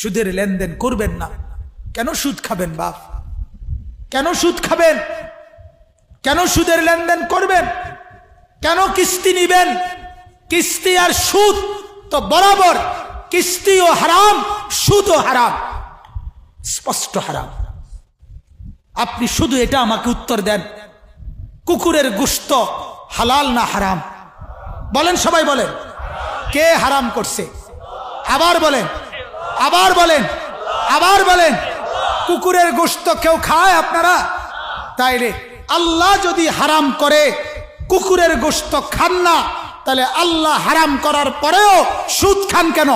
সুদের লেনদেন করবেন না। কেন সুদ খাবেন বাপ? কেন সুদ খাবেন? কেন সুদের লেনদেন করবেন? কেন কিস্তি নিবেন? কিস্তি আর সুদ তো বরাবর, কিস্তিও হারাম, সুদও হারাম, স্পষ্ট হারাম। আপনি শুধু এটা আমাকে উত্তর দেন, কুকুরের গোশত হালাল না হারাম? বলেন, সবাই বলেন। কে হারাম করছে? আবার বলেন, আবার বলেন, আবার বলেন। কুকুরের গোশত কেউ খায় আপনারা? তাইলে আল্লাহ যদি হারাম করে কুকুরের গোশত খান না, তাহলে আল্লাহ হারাম করার পরেও সুদ খান কেন?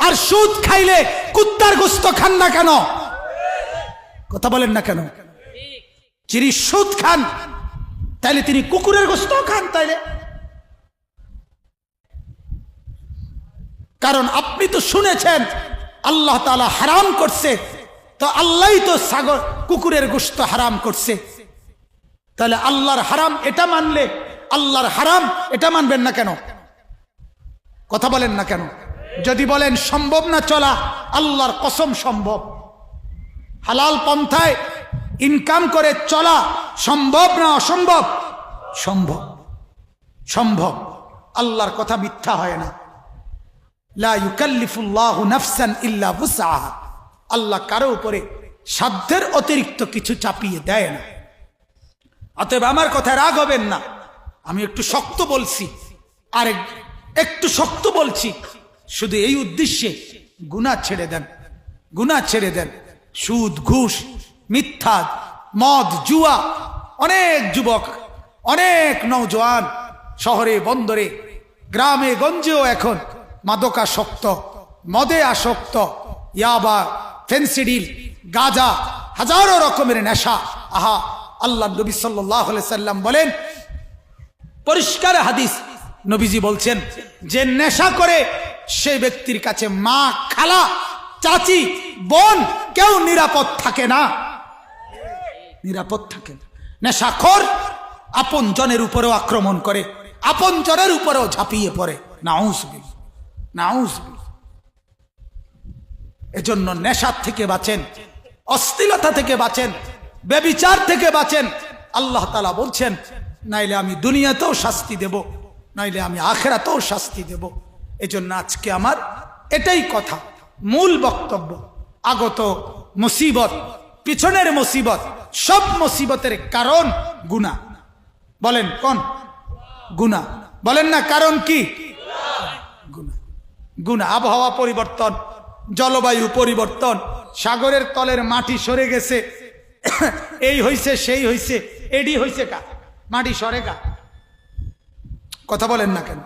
আর সুদ খাইলে কুত্তার গোশত খান না কেন? কথা বলেন না কেন? যিনি সুদ খান তাইলে তিনি কুকুরের গোশত খান। তাইলে কারণ আপনি তো শুনেছেন আল্লাহ তাআলা হারাম করছে, তো আল্লাহই তো কুকুরের গোশত হারাম করছে। তাহলে আল্লাহর হারাম এটা মানলে আল্লাহর হারাম এটা মানবেন না কেন? কথা বলেন না কেন? যদি বলেন সম্ভব না চলা, আল্লাহর কসম সম্ভব। হালাল পন্থায় ইনকাম করে চলা সম্ভব না অসম্ভব? সম্ভব, সম্ভব। আল্লাহর কথা মিথ্যা হয় না। লা ইউকাল্লিফুল্লাহু নাফসান ইল্লা বুসআহা। আল্লাহ কারো উপরে সাধ্যের অতিরিক্ত কিছু চাপিয়ে দেয় না। অতএব আমার কথায় রাগ হবেন না, আমি একটু শক্ত বলছি, আর একটু শক্ত বলছি শুধু এই উদ্দেশ্যে, গুনাহ ছেড়ে দেন, গুনাহ ছেড়ে দেন। সুদ, ঘুষ, মিথ্যা, মদ, জুয়া, অনেক যুবক, অনেক নওজোয়ান শহরে বন্দরে গ্রামে গঞ্জেও এখন মাদকাসক্ত, মদে আসক্ত, ইয়াবা, ফেন্সিডিল, গাঁজা, হাজারো রকমের নেশা। আহা, আল্লাহ নবী সাল্লাল্লাহু আলাইহি সাল্লাম বলেন, পরিষ্কার হাদিস, নবীজি বলছেন যে নেশা করে সেই ব্যক্তির কাছে মা, খালা, চাচি, বোন কেউ নিরাপদ থাকে না, নিরাপদ থাকে না। নেশাখোর আপন জনের উপরেও আক্রমণ করে, আপন জনের উপরেও ঝাঁপিয়ে পড়ে। নাউজুবিল্লাহ, নাউজুবিল্লাহ। এজন্য নেশার থেকে বাঁচেন, অশ্লীলতা থেকে বাঁচেন, ব্যভিচার থেকে বাঁচেন। আল্লাহ তাআলা বলছেন, নাইলে আমি দুনিয়াতেও শাস্তি দেব, নাইলে আমি আখিরাতেও শাস্তি দেব। এজন্য আজকে আমার এটাই কথা, মূল বক্তব্য। আগত মুসিবত, পিছনের মুসিবত, সব মুসিবতের কারণ গুনাহ। বলেন কোন? গুনাহ। বলেন না কারণ কি? গুনাহ। গুনাহ। আবহাওয়া পরিবর্তন, জলবায়ু পরিবর্তন, সাগরের তলের মাটি সরে গেছে, এই হইছে, সেই হইছে, এডি হইছে কা? মাটি সরে কা? কথা বলেন না কেন?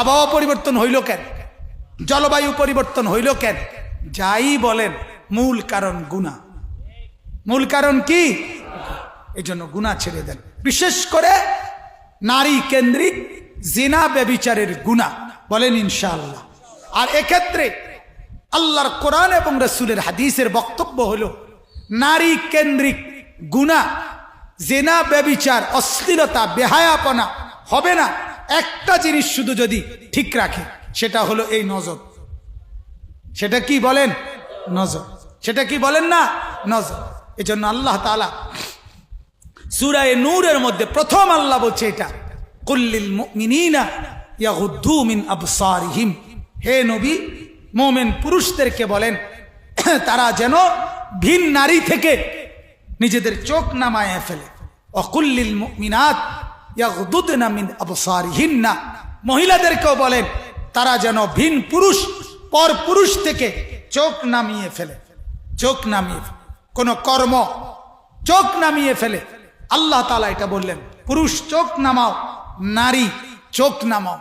আবহাওয়া পরিবর্তন হইল কেন? জলবায়ু পরিবর্তন হইল কেন? যাই বলেন, মূল কারণ গুনাহ। মূল কারণ কি? এই জন্য গুনাহ ছেড়ে দেন। বিশেষ করে নারী কেন্দ্রিক জিনা, ব্যভিচারের গুনাহ। বলেন ইনশাআল্লাহ। আর এক্ষেত্রে আল্লাহর কোরআন এবং রাসূলের হাদিসের বক্তব্য হলো, নারী কেন্দ্রিক গুনাহ, জিনা, ব্যভিচার, অশ্লীলতা, বেহায়াপনা হবে না একটা জিনিস শুধু যদি ঠিক রাখে, সেটা হলো এই নজর। সেটা কি বলেন? নজর। সেটা কি বলেন না? নজর। এজন্য আল্লাহ তাআলা সূরা নূরের মধ্যে প্রথম আল্লাহ বলছে এটা, কুল্লিল মুমিনিনা ইয়াগুদ্দু মিন আবসারিহিম। হে নবী, মুমিন পুরুষদেরকে বলেন তারা যেন ভিন নারী থেকে নিজেদের চোখ নামায় ফেলে। ওয়াকুল্লিল মুমিনাত ইয়াগুদুদনা মিন আবসারিহিন্না। মহিলাদেরকেও বলেন তারা যেন ভিন পুরুষ, পর পুরুষ থেকে চোখ নামিয়ে ফেলে। চোখ নামিয়ে ফেলে, কোন কর্ম চোখ নামিয়ে ফেলে। আল্লাহ তাআলা এটা বললেন, পুরুষ চোখ নামাও, নারী চোখ নামাও।